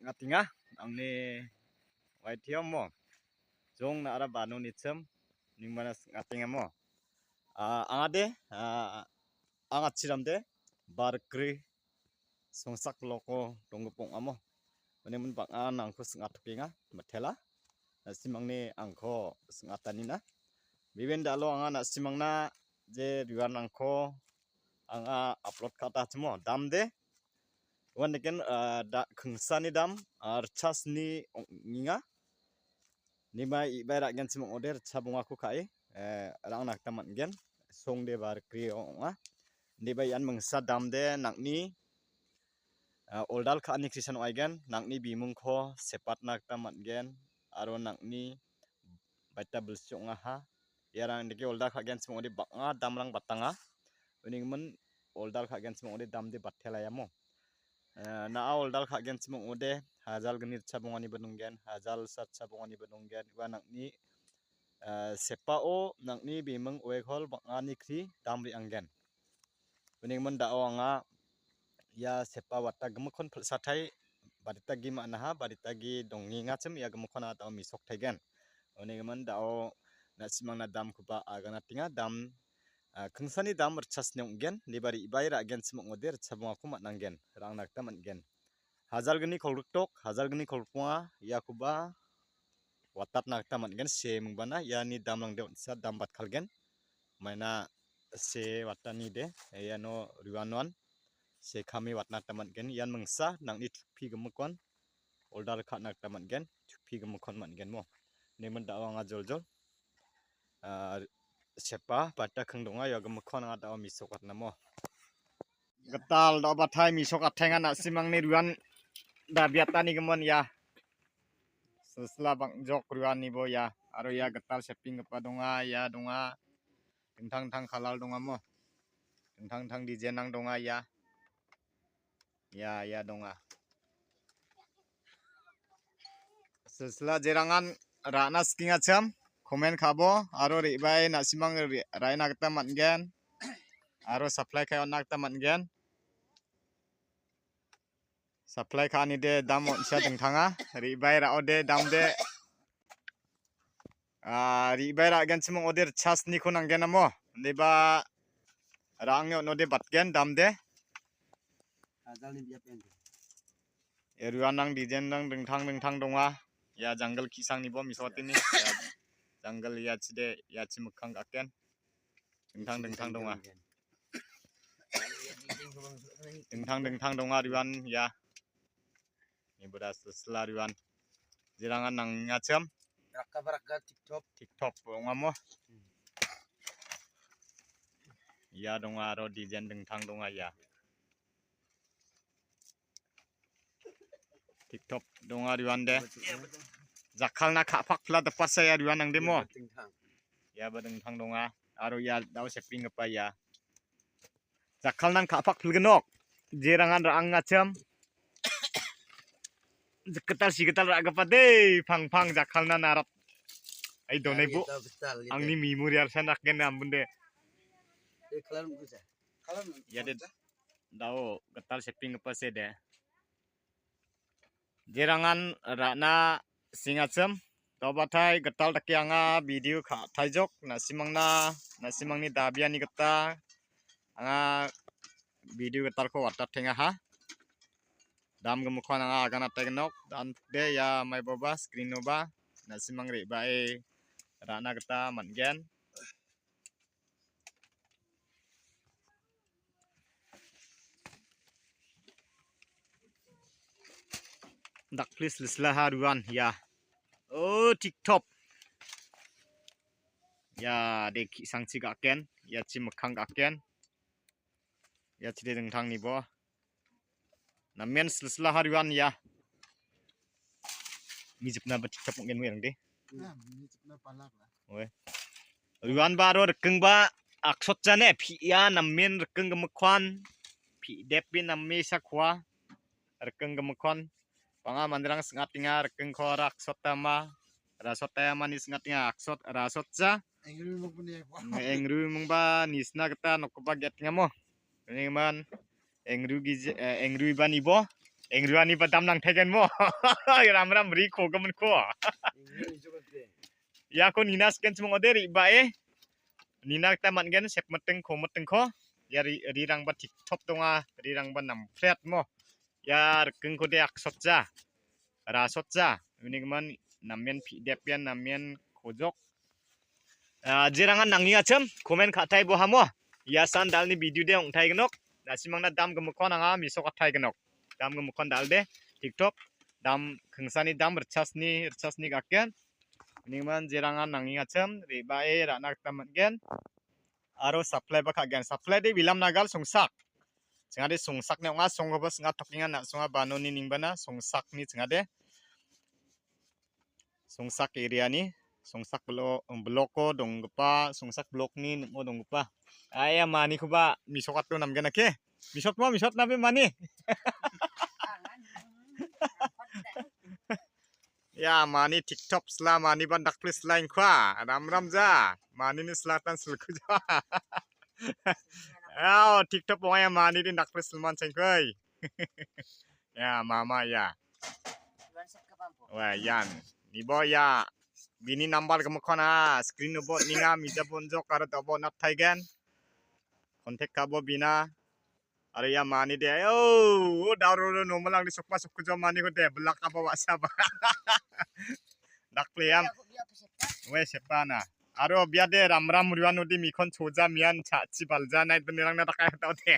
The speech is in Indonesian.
ngatinga angni waithiam mo jong na ara banu nitsem ningmana ngatinga mo angade angachiramde barkri songsak loko donggopong amo menemun bangan angko sengatkinga mathela simangni angko sengatanina bibenda lo anga na simangna je riwan angko anga upload kata chmo damde wan again da khungsani dam archasni nginga nima ibara gen simong oder chabunga ku kai rang nak taman gen songde bar kri onga niba yan mengsa dam de nakni oldal kha ani krisan oigen nakni bimung kho sepat nak taman gen aro nakni baita belsionga ha yarang deke oldal kha gen simong ode banga damrang batanga uningmen oldal kha gen simong ode dam de bathela yamo na oldal kha gen simong ode hajal gnir chabungani benunggen hajal sat chabungani benunggen wa nakni sepao nakni bimung oekhol bangani kri damri anggen beningmen dao anga ya sepa wata gmukhon phulsathai barita gi manaha barita gi donginga chem ya gmukhona dao misok thaigen beningmen dao nasimangna dam kuba agana tinga dam khungsani dam rchasne onggen libari ibaira gen simong ode chabunga ku mananggen rang nakta mangen hajar gni kholruktok hajar gni kholpunga yakuba watat nakta mangen se mungbana yani damlang de sa dam bat khalgen maina se watani de yano riwanwan se khami watna tamangen yan mengsa nangni thupi gmukon oldar kha nakta mangen thupi gmukon mangen mo nemen dawanga joljol sepa bata khangdonga ya gmukon anga daw misok atnamo getal do bathai misok athenga na simangni ruan da biatani gemon ya sesla bang jok ruan nibo ya aro ya getal seping pa donga ya donga tang khalal donga mo tang dijenang donga ya donga sesla jerangan rana skinga cham komen khabo aro ribai na simang raina gta mangen aro supply khay onak ta mangen supply khani de dam onsa dengthanga ribai ra ode dam de ribai ra gen simong ode chasni khon anggen amo leba rang yo node batgen dam de ajalni biap eng eruanang dijen nang dengthang donga ya jungle kisang ni bo misotini ya jungle ya chide ya chimukhang aken dengthang donga dengthang donga riwan ya ni boda selariwan jirangan nang ngacem rakka tiktok ngamo ya donga ro dijen dengthang donga ya tiktok donga riwan de jakhalna khaphak phla tepat saya riwan nang demo ya badengthang donga aro ya daw seping apa ya jakal nang khaphak phulgenok jerangan ra angacham jeketal sigetal ra gapade phang jakalna narat ai donai bu angni memorial sanak gen ambunde ya de daw getal seping apa se de jerangan rana singacham tobathai getal takianga video kha thaijok nasimangni dabiani geta anga video getal ko watat thenga ha dam gmukhon anga agana tegnok dan de ya mai baba screen noba nasimang re bae rana geta mangen dak please lisla haruan ya oh tiktok ya de kisangchi gaken ya chimukhang gaken ya chide dengthang ni bo na men silsila hariwan ya mijipna ba tiktok ngen werang de mijipna palak la oe riwan baro rekeng ba aksot jane phi ya na men rekeng gmkhwan pi depin nammi sakwa rekeng gemekon panga mandrang sengat tinga rekeng korak sotama rasotama ni sengat tinga aksot rasotja Engru mo punya ko. engru mungba nisna kata nokba get ngamo ini man engru giz engru bani bo engru ani badam nang thegen mo ram ram ri ko gamen ko Engru jo ko. ya ko ninas ken semong oderi bae nina kata man gen sep meteng ko ya ri rang ba tiktok tonga ri rang ba nam fret mo ya rekeng ko de aksotja rasotja ini man namen pi depian namen kojok jirangan nangi achem komen khatai bo hamo ya san dalni video de ong thai gnok dasimangna dam gemukon anga misok athai gnok dam gemukon dalde tiktok dam khungsani dam rchasni gakken ini man jirangan nangi achem ribae ranak tamatgen aro supply ba khagen supply de bilam nagal songsak jengade songsak ne nga songhoba singa tokinga na songa banoni ningbana songsak ni jengade songsak area ni songsak bloko dongpa songsak blok ni mo dongpa aya mani kuba misokat to namgen ake misot nabe mani ya mani tiktok sla mani bandak plus lain kwa ram ja mani ni selatan selku ja ya tiktok pokoknya mani di dak plus selman cengkoi ya mama ya wah yan ni boy ya bini number gemekona screen ubot ninga mija bonjok karo dobo nat thaigen kontak kabo bina are ya mani de oh dauro no malang di sokpa sokku jo mani ko de belak apa wasa ba dak pliam we sepana aro biade ram ruan odi mikon choja mian cha chi balja nai benirang na takai tau de